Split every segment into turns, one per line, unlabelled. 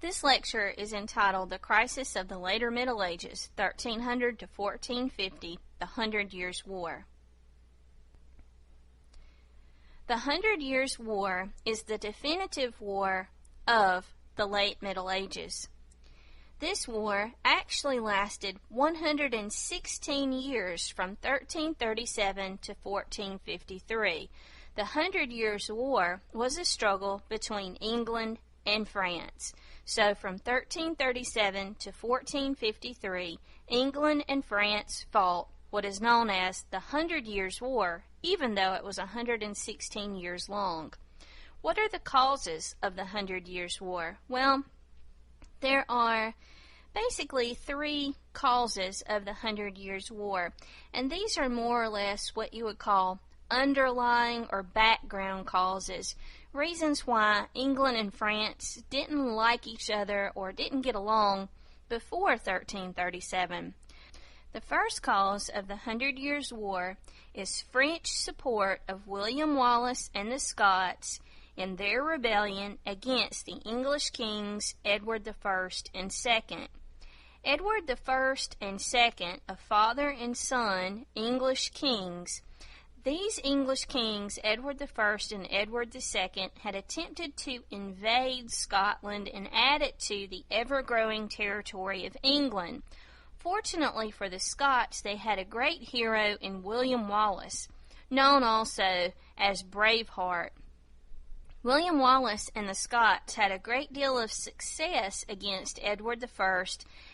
This lecture is entitled The Crisis of the Later Middle Ages, 1300 to 1450, the 100 Years' War. The 100 Years' War is the definitive war of the late Middle Ages. This war actually lasted 116 years from 1337 to 1453. The 100 Years' War was a struggle between England and France. So from 1337 to 1453, England and France fought what is known as the 100 Years' War, even though it was 116 years long. What are the causes of the 100 Years' War? Well, there are basically three causes of the 100 Years' War, and these are more or less what you would call underlying or background causes, reasons why England and France didn't like each other or didn't get along before 1337. The first cause of the 100 Years' War is French support of William Wallace and the Scots in their rebellion against the English kings Edward I and II. Edward I and II, a father and son English kings. These English kings, Edward I and Edward II, had attempted to invade Scotland and add it to the ever-growing territory of England. Fortunately for the Scots, they had a great hero in William Wallace, known also as Braveheart. William Wallace and the Scots had a great deal of success against Edward I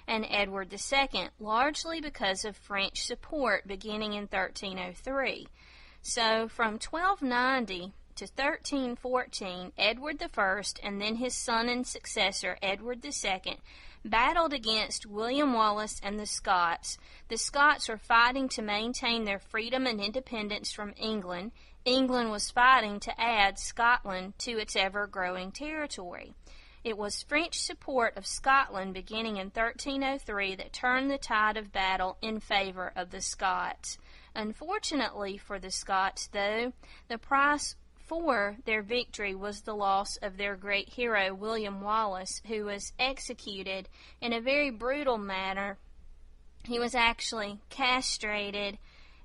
and Edward II, largely because of French support beginning in 1303. So from 1290 to 1314, Edward I and then his son and successor, Edward II, battled against William Wallace and the Scots. The Scots were fighting to maintain their freedom and independence from England. England was fighting to add Scotland to its ever-growing territory. It was French support of Scotland beginning in 1303 that turned the tide of battle in favor of the Scots. Unfortunately for the Scots, though, the price for their victory was the loss of their great hero, William Wallace, who was executed in a very brutal manner. He was actually castrated,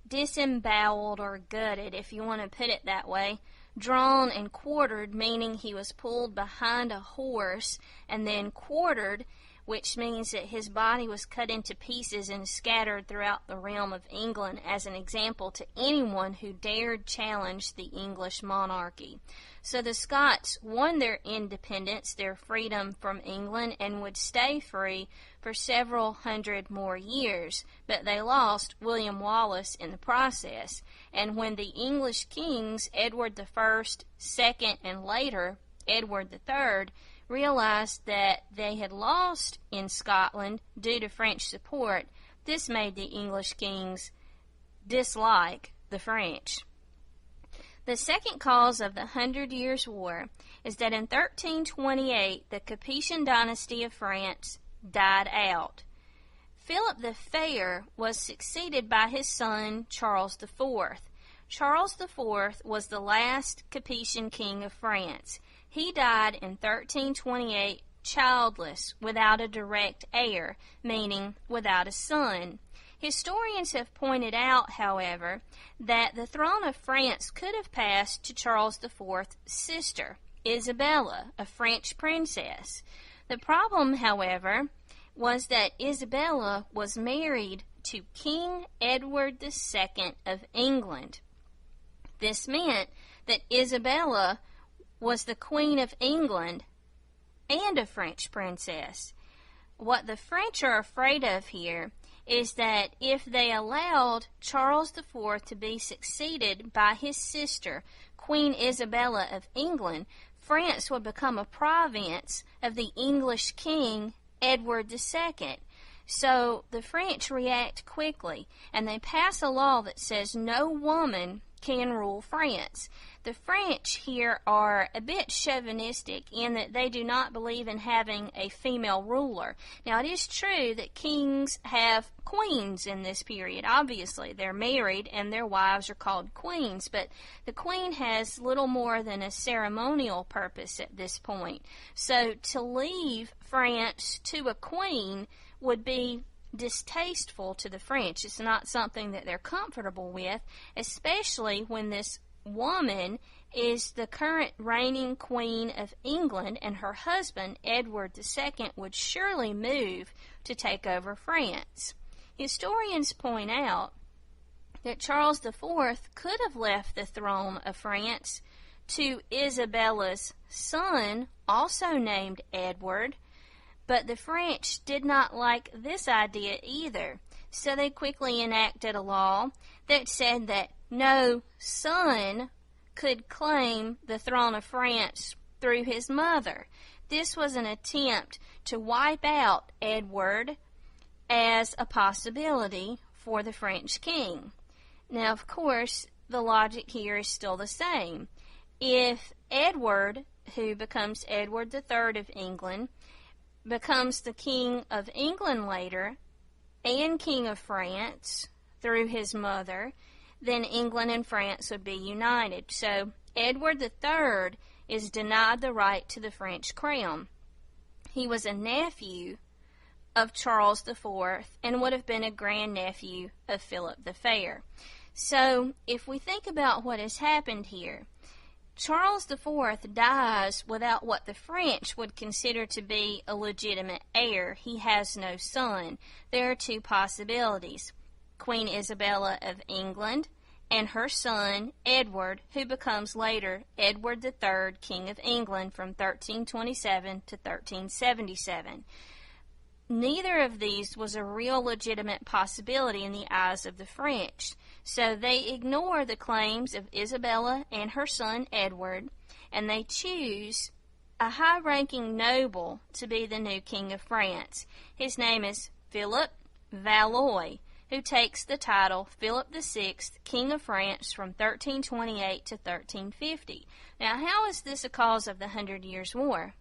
disemboweled, or gutted, if you want to put it that way, drawn and quartered, meaning he was pulled behind a horse, and then quartered, which means that his body was cut into pieces and scattered throughout the realm of England as an example to anyone who dared challenge the English monarchy. So the Scots won their independence, their freedom from England, and would stay free for several hundred more years, but they lost William Wallace in the process. And when the English kings, Edward I, II, and later Edward III, realized that they had lost in Scotland due to French support, this made the English kings dislike the French. The second cause of the 100 Years' War is that in 1328 the Capetian dynasty of France died out. Philip the Fair was succeeded by his son Charles IV. Charles IV was the last Capetian king of France. He died in 1328 childless, without a direct heir, meaning without a son. Historians have pointed out, however, that the throne of France could have passed to Charles IV's sister, Isabella, a French princess. The problem, however, was that Isabella was married to King Edward II of England. This meant that Isabella was the Queen of England and a French princess. What the French are afraid of here is that if they allowed Charles IV to be succeeded by his sister, Queen Isabella of England, France would become a province of the English king, Edward II. So the French react quickly, and they pass a law that says no woman can rule France. The French here are a bit chauvinistic in that they do not believe in having a female ruler. Now, it is true that kings have queens in this period. Obviously, they're married and their wives are called queens, but the queen has little more than a ceremonial purpose at this point. So to leave France to a queen would be distasteful to the French. It's not something that they're comfortable with, especially when this woman is the current reigning queen of England and her husband, Edward II, would surely move to take over France. Historians point out that Charles IV could have left the throne of France to Isabella's son, also named Edward, but the French did not like this idea either, so they quickly enacted a law that said that no son could claim the throne of France through his mother. This was an attempt to wipe out Edward as a possibility for the French king. Now, of course, the logic here is still the same. If Edward, who becomes Edward III of England, becomes the King of England later and King of France through his mother, then England and France would be united. So Edward III is denied the right to the French crown. He was a nephew of Charles IV and would have been a grandnephew of Philip the Fair. So if we think about what has happened here, Charles IV dies without what the French would consider to be a legitimate heir. He has no son. There are two possibilities: Queen Isabella of England and her son Edward, who becomes later Edward III, King of England from 1327 to 1377. Neither of these was a real legitimate possibility in the eyes of the French, so they ignore the claims of Isabella and her son Edward, and they choose a high-ranking noble to be the new King of France. His name is Philip Valois, who takes the title Philip VI, King of France from 1328 to 1350. Now, how is this a cause of the 100 Years' War?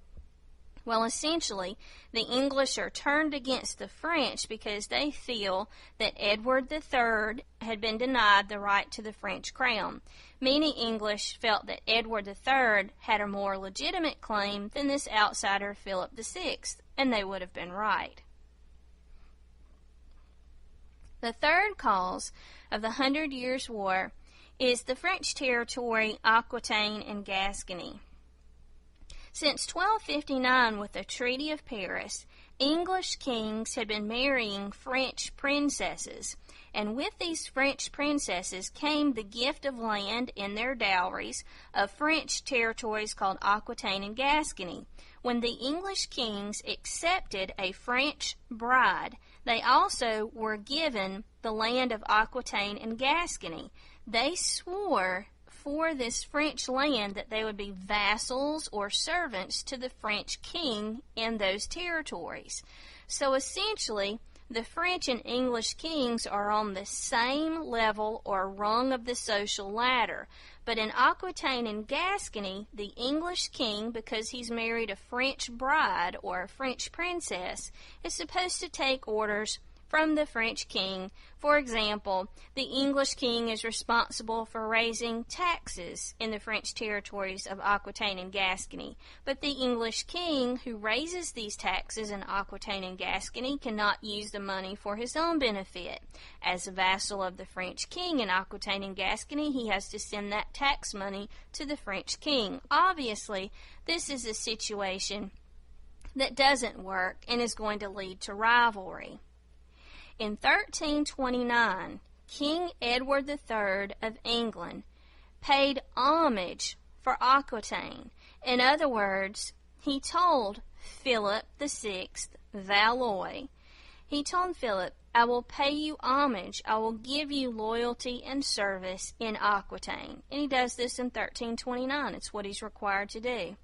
Well, essentially, the English are turned against the French because they feel that Edward III had been denied the right to the French crown. Many English felt that Edward III had a more legitimate claim than this outsider Philip VI, and they would have been right. The third cause of the 100 Years' War is the French territory Aquitaine and Gascony. Since 1259, with the Treaty of Paris, English kings had been marrying French princesses, and with these French princesses came the gift of land in their dowries of French territories called Aquitaine and Gascony. When the English kings accepted a French bride, they also were given the land of Aquitaine and Gascony. They swore for this French land that they would be vassals or servants to the French king in those territories. So essentially, the French and English kings are on the same level or rung of the social ladder. But in Aquitaine and Gascony, the English king, because he's married a French bride or a French princess, is supposed to take orders from the French king. For example, the English king is responsible for raising taxes in the French territories of Aquitaine and Gascony, but the English king who raises these taxes in Aquitaine and Gascony cannot use the money for his own benefit. As a vassal of the French king in Aquitaine and Gascony, he has to send that tax money to the French king. Obviously, this is a situation that doesn't work and is going to lead to rivalry. In 1329, King Edward III of England paid homage for Aquitaine. In other words, he told Philip VI, Valois, he told Philip, "I will pay you homage, I will give you loyalty and service in Aquitaine." And he does this in 1329. It's what he's required to do.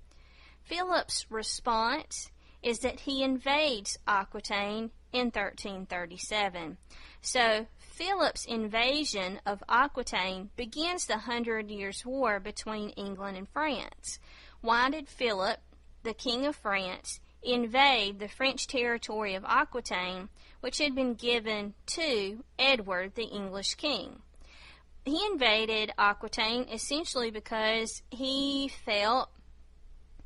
Philip's response is that he invades Aquitaine in 1337. So Philip's invasion of Aquitaine begins the 100 Years' War between England and France. Why did Philip, the King of France, invade the French territory of Aquitaine, which had been given to Edward, the English king? He invaded Aquitaine essentially because he felt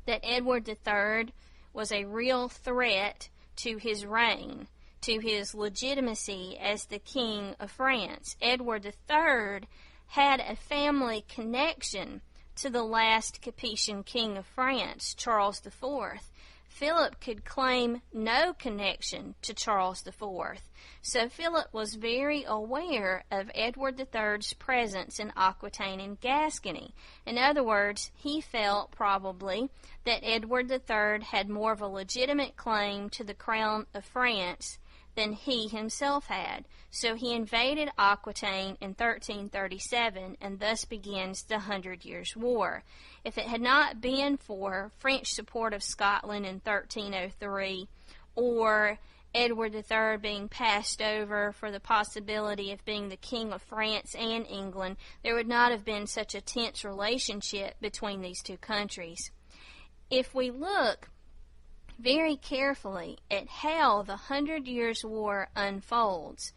that Edward III was a real threat to his reign, to his legitimacy as the King of France. Edward III had a family connection to the last Capetian king of France, Charles IV. Philip could claim no connection to Charles IV, so Philip was very aware of Edward III's presence in Aquitaine and Gascony. In other words, he felt probably that Edward III had more of a legitimate claim to the crown of France than he himself had. So he invaded Aquitaine in 1337, and thus begins the 100 Years' War. If it had not been for French support of Scotland in 1303, or Edward III being passed over for the possibility of being the King of France and England, there would not have been such a tense relationship between these two countries. If we look very carefully at how the 100 Years' War unfolds,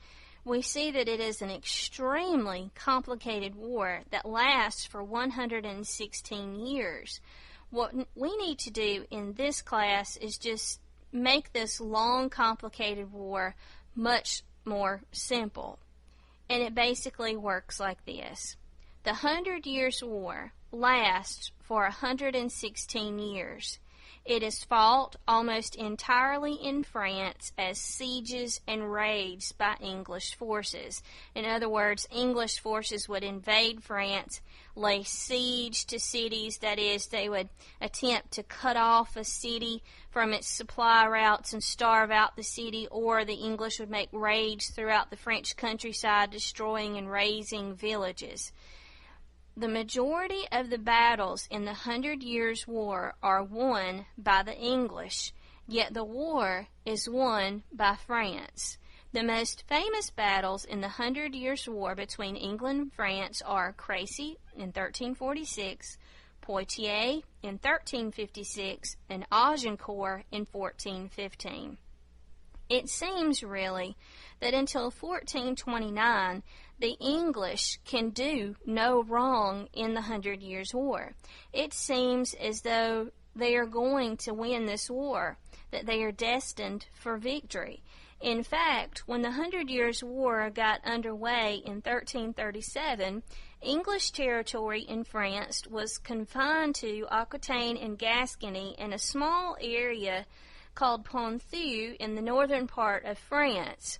we see that it is an extremely complicated war that lasts for 116 years. What we need to do in this class is just make this long, complicated war much more simple. And it basically works like this. The 100 Years' War lasts for 116 years. It is fought almost entirely in France as sieges and raids by English forces. In other words, English forces would invade France, lay siege to cities, that is, they would attempt to cut off a city from its supply routes and starve out the city, or the English would make raids throughout the French countryside, destroying and razing villages. The majority of the battles in the 100 Years' War are won by the English, yet the war is won by France. The most famous battles in the 100 Years' War between England and France are Crécy in 1346, Poitiers in 1356, and Agincourt in 1415. It seems really that until 1429, the English can do no wrong in the 100 Years' War. It seems as though they are going to win this war, that they are destined for victory. In fact, when the 100 Years' War got underway in 1337, English territory in France was confined to Aquitaine and Gascony and a small area called Ponthieu in the northern part of France.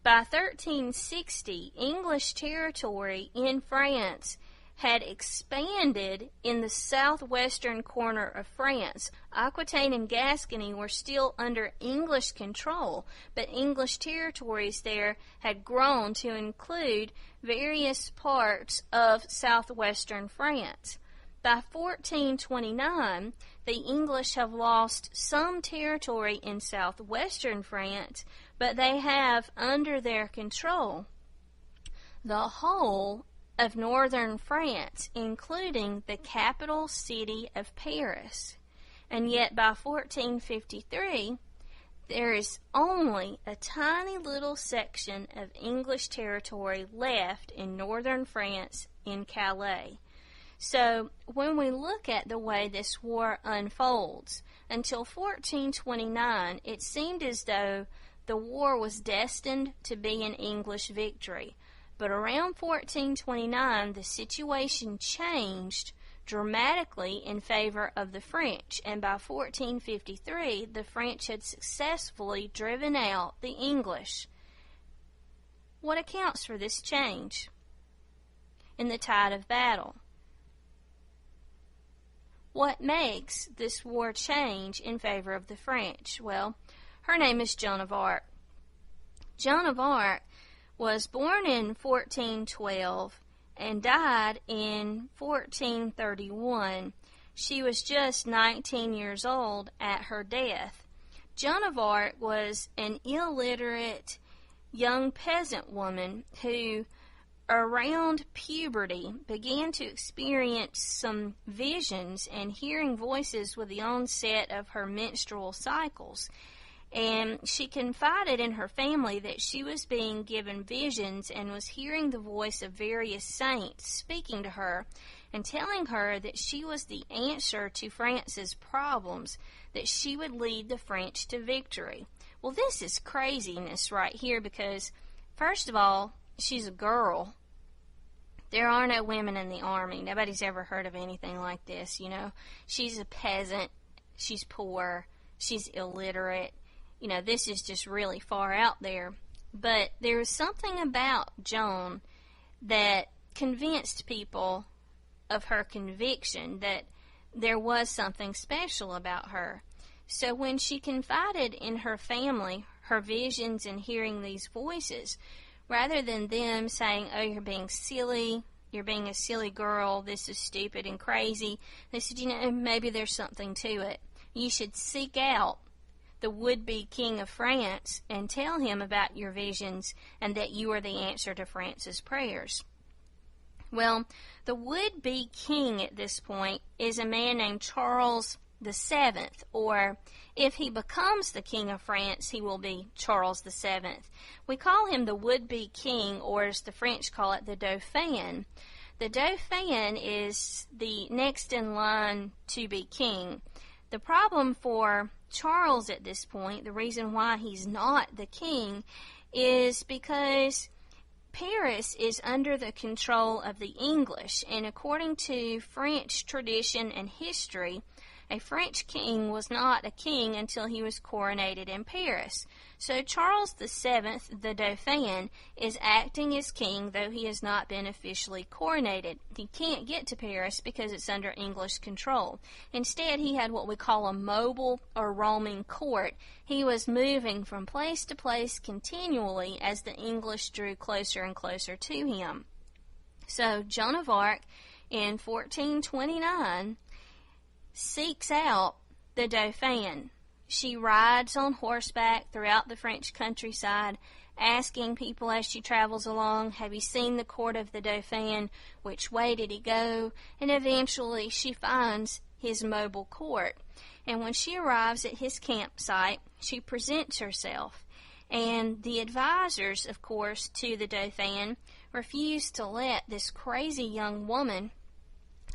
By 1360, English territory in France had expanded in the southwestern corner of France. Aquitaine and Gascony were still under English control, but English territories there had grown to include various parts of southwestern France. By 1429, the English have lost some territory in southwestern France, but they have under their control the whole of northern France, including the capital city of Paris. And yet by 1453, there is only a tiny little section of English territory left in northern France in Calais. So when we look at the way this war unfolds, until 1429, it seemed as though the war was destined to be an English victory. But around 1429, the situation changed dramatically in favor of the French, and by 1453, the French had successfully driven out the English. What accounts for this change in the tide of battle? What makes this war change in favor of the French? Well, her name is Joan of Arc. Joan of Arc was born in 1412 and died in 1431. She was just 19 years old at her death. Joan of Arc was an illiterate young peasant woman who, around puberty, began to experience some visions and hearing voices with the onset of her menstrual cycles. And she confided in her family that she was being given visions and was hearing the voice of various saints speaking to her and telling her that she was the answer to France's problems, that she would lead the French to victory. Well, this is craziness right here because, first of all, she's a girl. There are no women in the army. Nobody's ever heard of anything like this, you know. She's a peasant. She's poor. She's illiterate. You know, this is just really far out there. But there was something about Joan that convinced people of her conviction that there was something special about her. So when she confided in her family her visions and hearing these voices, rather than them saying, "Oh, you're being silly, you're being a silly girl, this is stupid and crazy," they said, "You know, maybe there's something to it. You should seek out the would-be king of France and tell him about your visions and that you are the answer to France's prayers." Well, the would-be king at this point is a man named Charles VII, or if he becomes the king of France, he will be Charles VII. We call him the would-be king, or as the French call it, the Dauphin. The Dauphin is the next in line to be king. The problem for Charles at this point, the reason why he's not the king, is because Paris is under the control of the English, and according to French tradition and history, a French king was not a king until he was coronated in Paris. So Charles VII, the Dauphin, is acting as king, though he has not been officially coronated. He can't get to Paris because it's under English control. Instead, he had what we call a mobile or roaming court. He was moving from place to place continually as the English drew closer and closer to him. So Joan of Arc, in 1429, seeks out the Dauphin. She rides on horseback throughout the French countryside, asking people as she travels along, "Have you seen the court of the Dauphin? Which way did he go?" And eventually she finds his mobile court. And when she arrives at his campsite, she presents herself. And the advisors, of course, to the Dauphin refuse to let this crazy young woman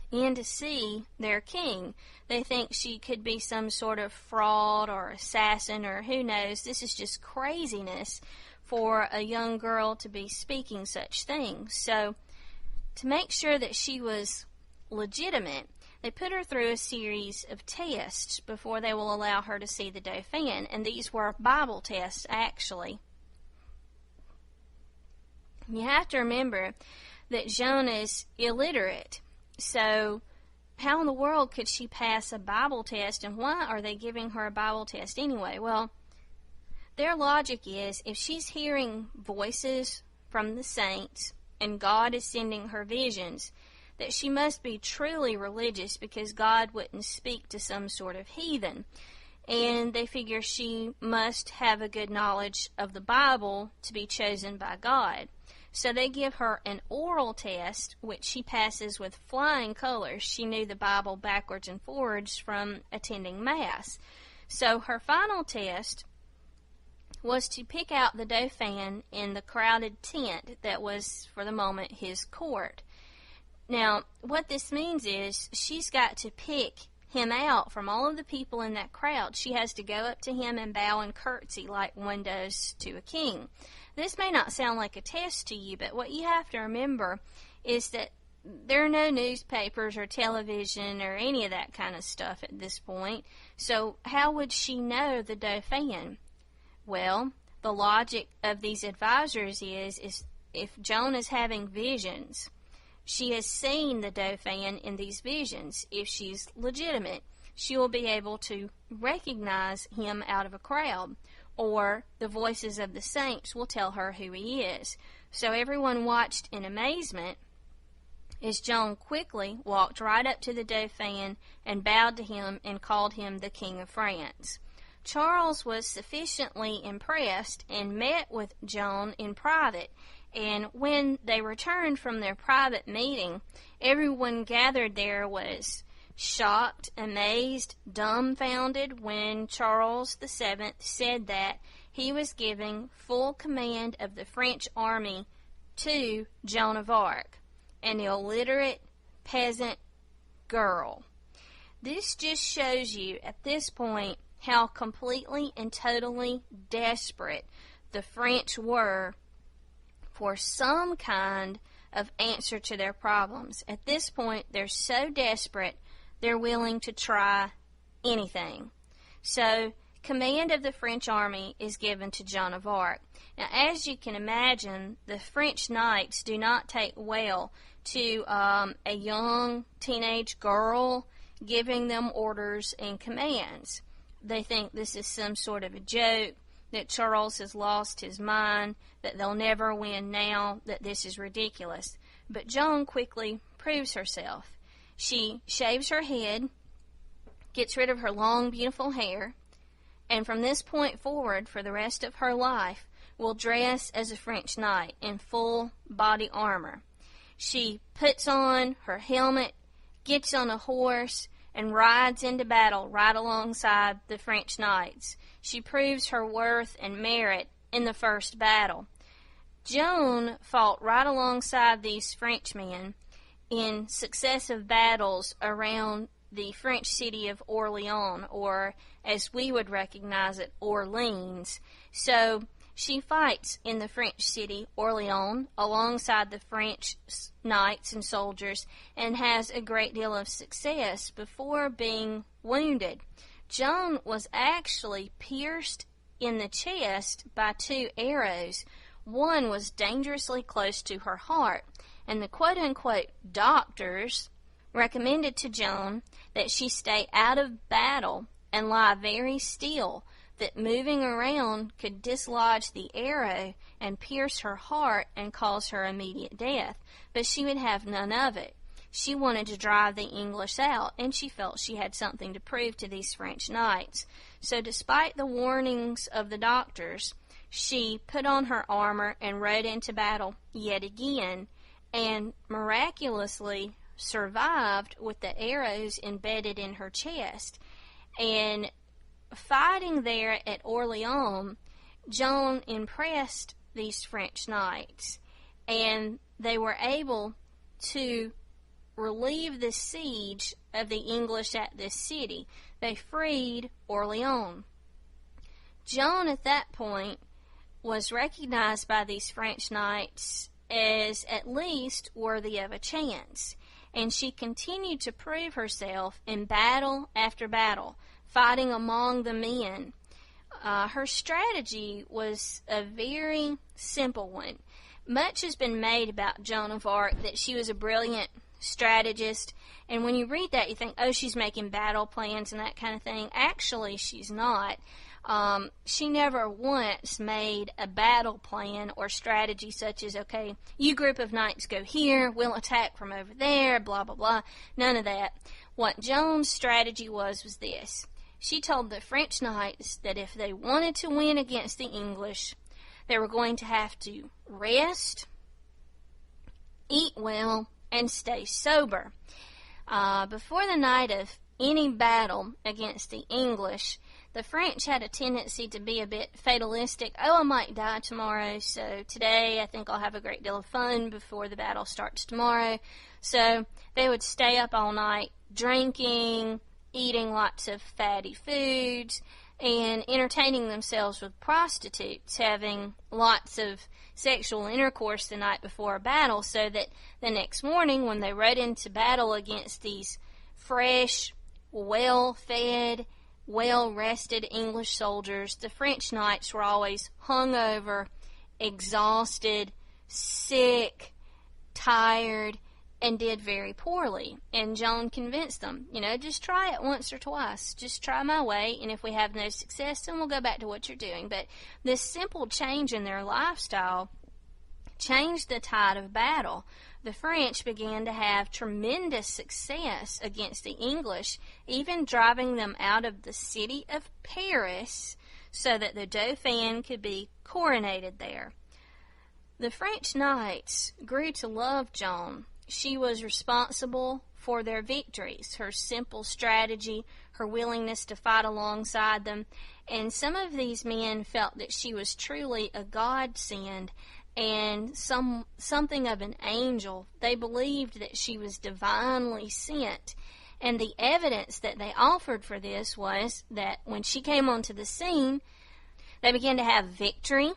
in to see their king. They think she could be some sort of fraud or assassin or who knows. This is just craziness for a young girl to be speaking such things. So to make sure that she was legitimate, they put her through a series of tests before they will allow her to see the Dauphin, and these were Bible tests, actually. You have to remember that Joan is illiterate. So how in the world could she pass a Bible test, and why are they giving her a Bible test anyway? Well, their logic is if she's hearing voices from the saints and God is sending her visions, that she must be truly religious because God wouldn't speak to some sort of heathen. And they figure she must have a good knowledge of the Bible to be chosen by God. So they give her an oral test, which she passes with flying colors. She knew the Bible backwards and forwards from attending Mass. So her final test was to pick out the Dauphin in the crowded tent that was, for the moment, his court. Now, what this means is she's got to pick him out from all of the people in that crowd. She has to go up to him and bow and curtsy like one does to a king. This may not sound like a test to you, but what you have to remember is that there are no newspapers or television or any of that kind of stuff at this point. So how would she know the Dauphin? Well, the logic of these advisors is if Joan is having visions, she has seen the Dauphin in these visions. If she's legitimate, she will be able to recognize him out of a crowd, or the voices of the saints will tell her who he is. So everyone watched in amazement as Joan quickly walked right up to the Dauphin and bowed to him and called him the King of France. Charles was sufficiently impressed and met with Joan in private, and when they returned from their private meeting, everyone gathered there was shocked, amazed, dumbfounded when Charles VII said that he was giving full command of the French army to Joan of Arc, an illiterate peasant girl. This just shows you at this point how completely and totally desperate the French were for some kind of answer to their problems. At this point, they're so desperate, they're willing to try anything. So, command of the French army is given to Joan of Arc. Now, as you can imagine, the French knights do not take well to a young teenage girl giving them orders and commands. They think this is some sort of a joke, that Charles has lost his mind, that they'll never win now, that this is ridiculous. But Joan quickly proves herself. She shaves her head, gets rid of her long, beautiful hair, and from this point forward, for the rest of her life, will dress as a French knight in full body armor. She puts on her helmet, gets on a horse, and rides into battle right alongside the French knights. She proves her worth and merit in the first battle. Joan fought right alongside these Frenchmen in successive battles around the French city of Orleans, or as we would recognize it, Orleans. So she fights in the French city, Orleans, alongside the French knights and soldiers, and has a great deal of success before being wounded. Joan was actually pierced in the chest by 2 arrows. One was dangerously close to her heart, and the quote-unquote doctors recommended to Joan that she stay out of battle and lie very still, that moving around could dislodge the arrow and pierce her heart and cause her immediate death. But she would have none of it. She wanted to drive the English out, and she felt she had something to prove to these French knights. So despite the warnings of the doctors, she put on her armor and rode into battle yet again, and miraculously survived with the arrows embedded in her chest. And fighting there at Orleans, Joan impressed these French knights, and they were able to relieve the siege of the English at this city. They freed Orleans. Joan at that point was recognized by these French knights as at least worthy of a chance, and she continued to prove herself in battle after battle, fighting among the men. Her strategy was a very simple one. Much has been made about Joan of Arc, that she was a brilliant strategist, and when you read that you think, oh, she's making battle plans and that kind of thing. Actually, she's not. She never once made a battle plan or strategy such as, okay, you group of knights go here, we'll attack from over there, blah, blah, blah. None of that. What Joan's strategy was this. She told the French knights that if they wanted to win against the English, they were going to have to rest, eat well, and stay sober. Before the night of any battle against the English, the French had a tendency to be a bit fatalistic. Oh, I might die tomorrow, so today I think I'll have a great deal of fun before the battle starts tomorrow. So they would stay up all night drinking, eating lots of fatty foods, and entertaining themselves with prostitutes, having lots of sexual intercourse the night before a battle, so that the next morning when they rode into battle against these fresh, well-fed, well-rested English soldiers, the French knights were always hungover, exhausted, sick, tired, and did very poorly. And Joan convinced them, just try it once or twice. Just try my way, and if we have no success, then we'll go back to what you're doing. But this simple change in their lifestyle changed the tide of battle. The French began to have tremendous success against the English, even driving them out of the city of Paris so that the Dauphin could be coronated there. The French knights grew to love Joan. She was responsible for their victories, her simple strategy, her willingness to fight alongside them, and some of these men felt that she was truly a godsend and something of an angel. They believed that she was divinely sent, and the evidence that they offered for this was that when she came onto the scene, they began to have victory,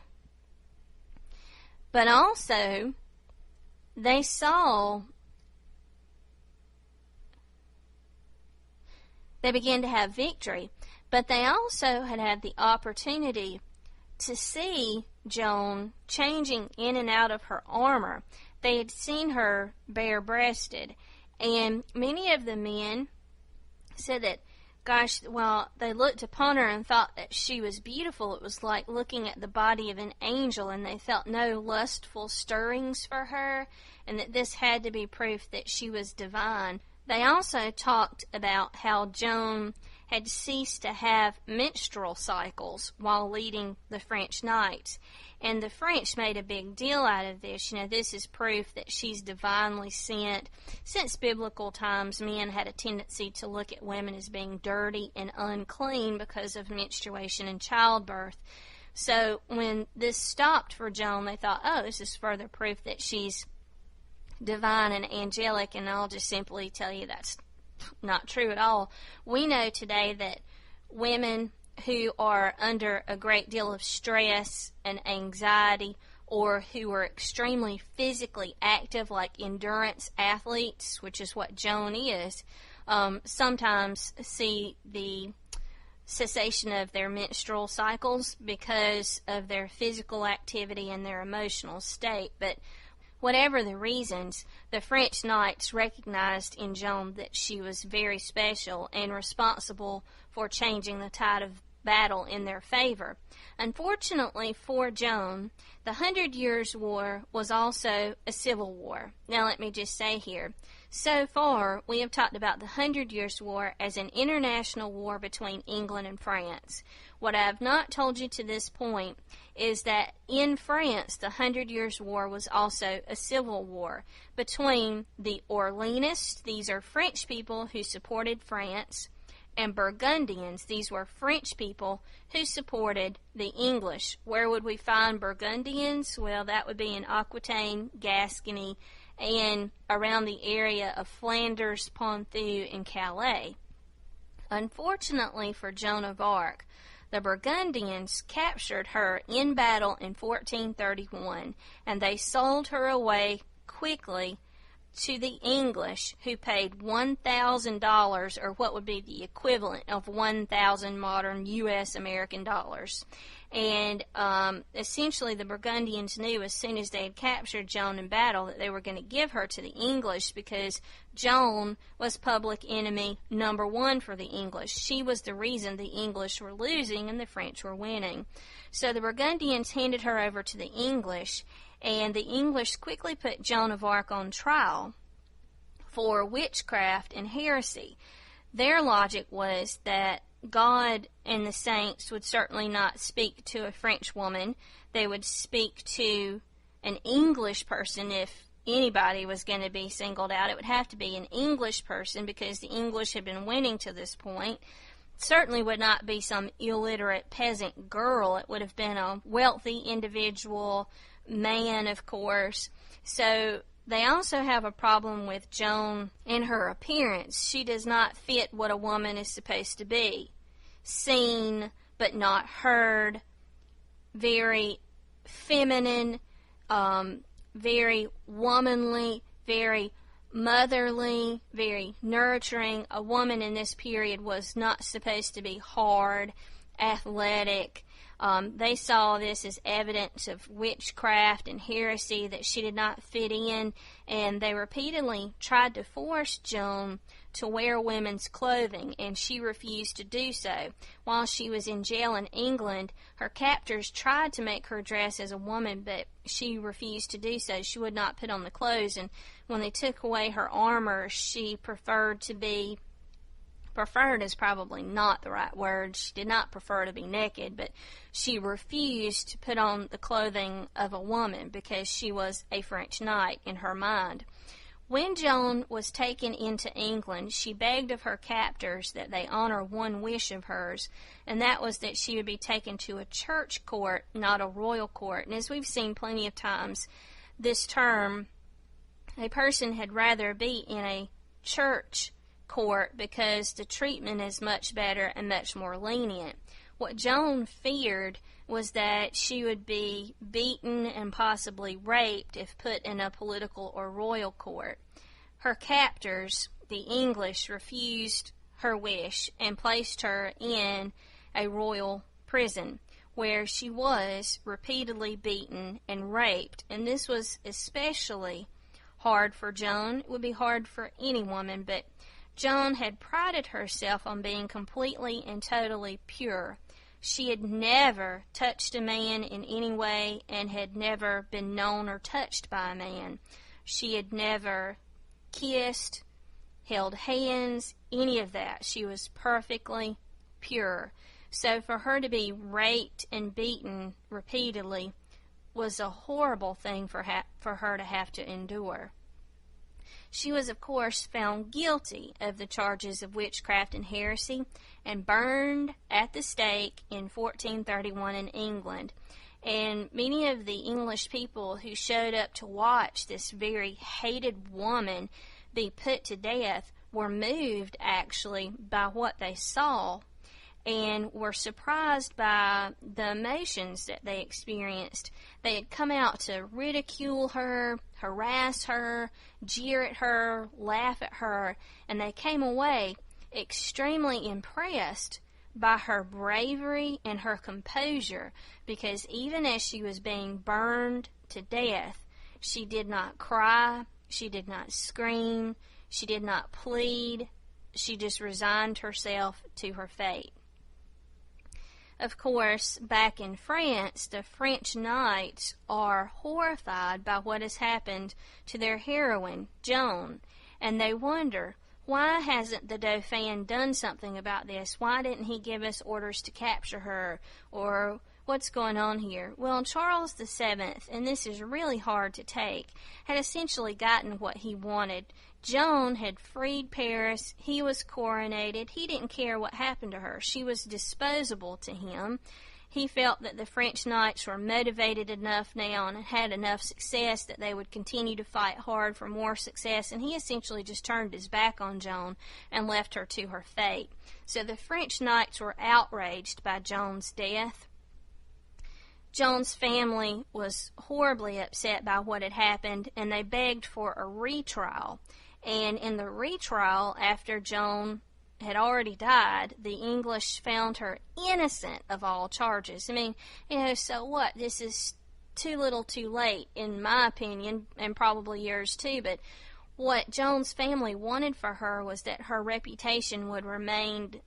but also they began to have victory, but they also had the opportunity to see Joan changing in and out of her armor. They had seen her bare-breasted, and many of the men said that, gosh, well, they looked upon her and thought that she was beautiful. It was like looking at the body of an angel, and they felt no lustful stirrings for her, and that this had to be proof that she was divine. They also talked about how Joan had ceased to have menstrual cycles while leading the French knights. And the French made a big deal out of this. This is proof that she's divinely sent. Since biblical times, men had a tendency to look at women as being dirty and unclean because of menstruation and childbirth. So when this stopped for Joan, they thought, oh, this is further proof that she's divine and angelic, and I'll just simply tell you that's not true at all. We know today that women who are under a great deal of stress and anxiety, or who are extremely physically active, like endurance athletes, which is what Joan is, sometimes see the cessation of their menstrual cycles because of their physical activity and their emotional state. But whatever the reasons, the French knights recognized in Joan that she was very special and responsible for changing the tide of battle in their favor. Unfortunately for Joan, the 100 Years' War was also a civil war. Now let me just say here, so far we have talked about the 100 Years' War as an international war between England and France. What I have not told you to this point is that in France, the 100 Years' War was also a civil war between the Orleanists, these are French people who supported France, and Burgundians, these were French people who supported the English. Where would we find Burgundians? Well, that would be in Aquitaine, Gascony, and around the area of Flanders, Ponthieu, and Calais. Unfortunately for Joan of Arc, the Burgundians captured her in battle in 1431, and they sold her away quickly to the English, who paid $1,000, or what would be the equivalent of 1,000 modern U.S. American dollars. And essentially the Burgundians knew as soon as they had captured Joan in battle that they were going to give her to the English, because Joan was public enemy number one for the English. She was the reason the English were losing and the French were winning. So the Burgundians handed her over to the English, and the English quickly put Joan of Arc on trial for witchcraft and heresy. Their logic was that God and the saints would certainly not speak to a French woman. They would speak to an English person. If anybody was going to be singled out, it would have to be an English person, because the English had been winning to this point. It certainly would not be some illiterate peasant girl. It would have been a wealthy individual, man, of course. So they also have a problem with Joan in her appearance. She does not fit what a woman is supposed to be. Seen but not heard, very feminine, very womanly, very motherly, very nurturing. A woman in this period was not supposed to be hard, athletic. They saw this as evidence of witchcraft and heresy, that she did not fit in, and they repeatedly tried to force Joan to wear women's clothing, and she refused to do so. While she was in jail in England, her captors tried to make her dress as a woman, but she refused to do so. She would not put on the clothes, and when they took away her armor, she preferred is probably not the right word. She did not prefer to be naked, but she refused to put on the clothing of a woman because she was a French knight in her mind. When Joan was taken into England, she begged of her captors that they honor one wish of hers, and that was that she would be taken to a church court, not a royal court. And as we've seen plenty of times, this term, a person had rather be in a church court because the treatment is much better and much more lenient. What Joan feared was that she would be beaten and possibly raped if put in a political or royal court. Her captors, the English, refused her wish and placed her in a royal prison where she was repeatedly beaten and raped. And this was especially hard for Joan. It would be hard for any woman, but Joan had prided herself on being completely and totally pure. She had never touched a man in any way and had never been known or touched by a man. She had never kissed, held hands, any of that. She was perfectly pure. So for her to be raped and beaten repeatedly was a horrible thing for her to have to endure. She was, of course, found guilty of the charges of witchcraft and heresy and burned at the stake in 1431 in England. And many of the English people who showed up to watch this very hated woman be put to death were moved, actually, by what they saw and were surprised by the emotions that they experienced. They had come out to ridicule her, harass her, jeer at her, laugh at her, and they came away extremely impressed by her bravery and her composure, because even as she was being burned to death, she did not cry, she did not scream, she did not plead, she just resigned herself to her fate. Of course, back in France, the French knights are horrified by what has happened to their heroine, Joan, and they wonder, why hasn't the Dauphin done something about this? Why didn't he give us orders to capture her? Or what's going on here? Well, Charles VII, and this is really hard to take, had essentially gotten what he wanted. Joan had freed Paris. He was coronated. He didn't care what happened to her. She was disposable to him. He felt that the French knights were motivated enough now and had enough success that they would continue to fight hard for more success, and he essentially just turned his back on Joan and left her to her fate. So the French knights were outraged by Joan's death. Joan's family was horribly upset by what had happened, and they begged for a retrial. And in the retrial, after Joan had already died, the English found her innocent of all charges. I mean, so what? This is too little too late, in my opinion, and probably yours too, but what Joan's family wanted for her was that her reputation would remain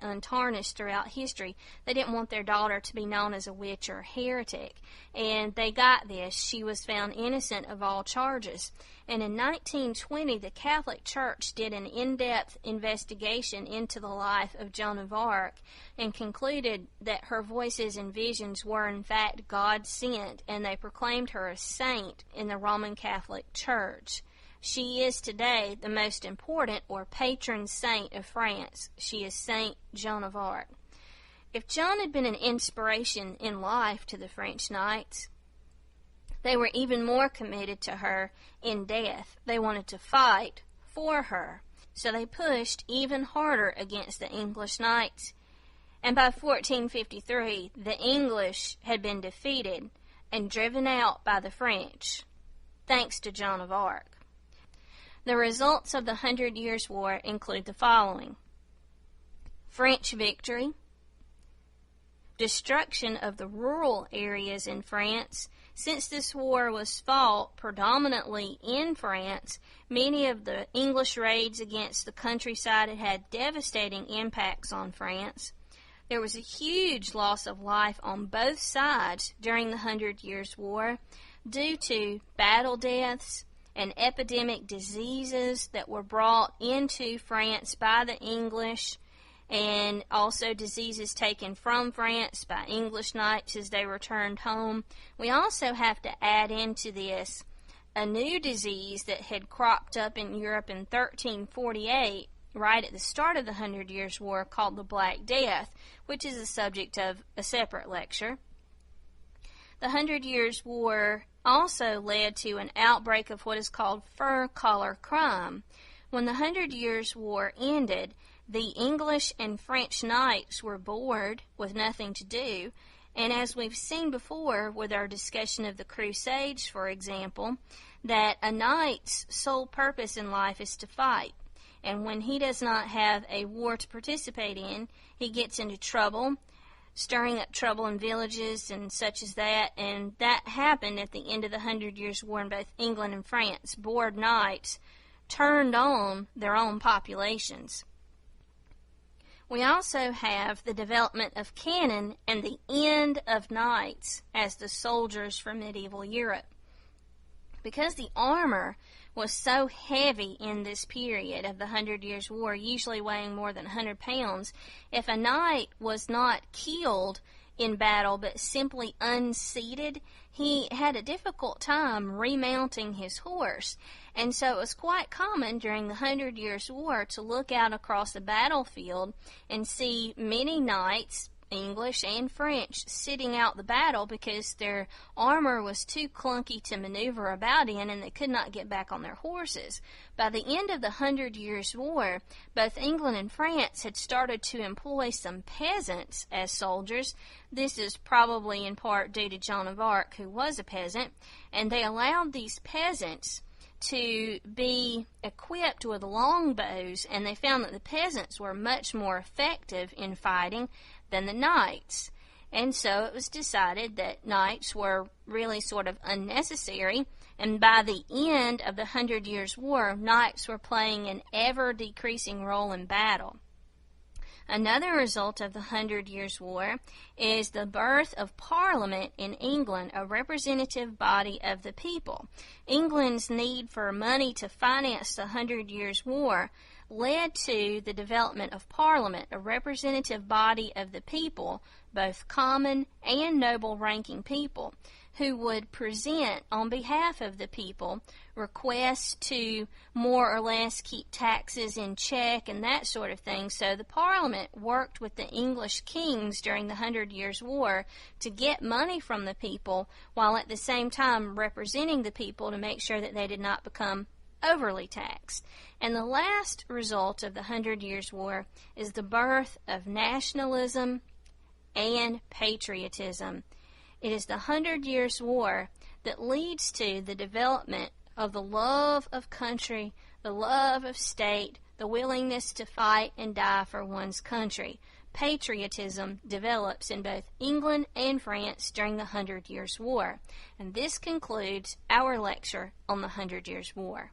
untarnished throughout history. They didn't want their daughter to be known as a witch or a heretic, and they got this. She was found innocent of all charges. And in 1920, the Catholic Church did an in-depth investigation into the life of Joan of Arc and concluded that her voices and visions were in fact God-sent, and they proclaimed her a saint in the Roman Catholic Church. She is today the most important or patron saint of France. She is Saint Joan of Arc. If Joan had been an inspiration in life to the French knights, they were even more committed to her in death. They wanted to fight for her. So they pushed even harder against the English knights. And by 1453, the English had been defeated and driven out by the French, thanks to Joan of Arc. The results of the 100 Years' War include the following: French victory, destruction of the rural areas in France. Since this war was fought predominantly in France, many of the English raids against the countryside had devastating impacts on France. There was a huge loss of life on both sides during the 100 Years' War due to battle deaths and epidemic diseases that were brought into France by the English, and also diseases taken from France by English knights as they returned home. We also have to add into this a new disease that had cropped up in Europe in 1348, right at the start of the 100 Years' War, called the Black Death, which is the subject of a separate lecture. The 100 Years' War also led to an outbreak of what is called fur collar crime. When the 100 Years' War ended, the English and French knights were bored with nothing to do, and as we've seen before with our discussion of the Crusades, for example, that a knight's sole purpose in life is to fight. And when he does not have a war to participate in, he gets into trouble, stirring up trouble in villages and such as that, and that happened at the end of the 100 Years' War in both England and France. Bored knights turned on their own populations. We also have the development of cannon and the end of knights as the soldiers for medieval Europe. Because the armor was so heavy in this period of the 100 Years' War, usually weighing more than 100 pounds, if a knight was not killed in battle but simply unseated, he had a difficult time remounting his horse. And so it was quite common during the 100 Years' War to look out across the battlefield and see many knights, English and French, sitting out the battle because their armor was too clunky to maneuver about in and they could not get back on their horses. By the end of the 100 Years' War, both England and France had started to employ some peasants as soldiers. This is probably in part due to Joan of Arc, who was a peasant, and they allowed these peasants to be equipped with longbows, and they found that the peasants were much more effective in fighting than the knights. And so it was decided that knights were really sort of unnecessary, and by the end of the 100 Years' War, knights were playing an ever-decreasing role in battle. Another result of the 100 Years' War is the birth of Parliament in England, a representative body of the people. England's need for money to finance the 100 Years' War led to the development of Parliament, a representative body of the people, both common and noble-ranking people, who would present on behalf of the people requests to more or less keep taxes in check and that sort of thing. So the Parliament worked with the English kings during the 100 Years' War to get money from the people while at the same time representing the people to make sure that they did not become overly taxed. And the last result of the 100 Years' War is the birth of nationalism and patriotism. It is the 100 Years' War that leads to the development of the love of country, the love of state, the willingness to fight and die for one's country. Patriotism develops in both England and France during the 100 Years' War. And this concludes our lecture on the 100 Years' War.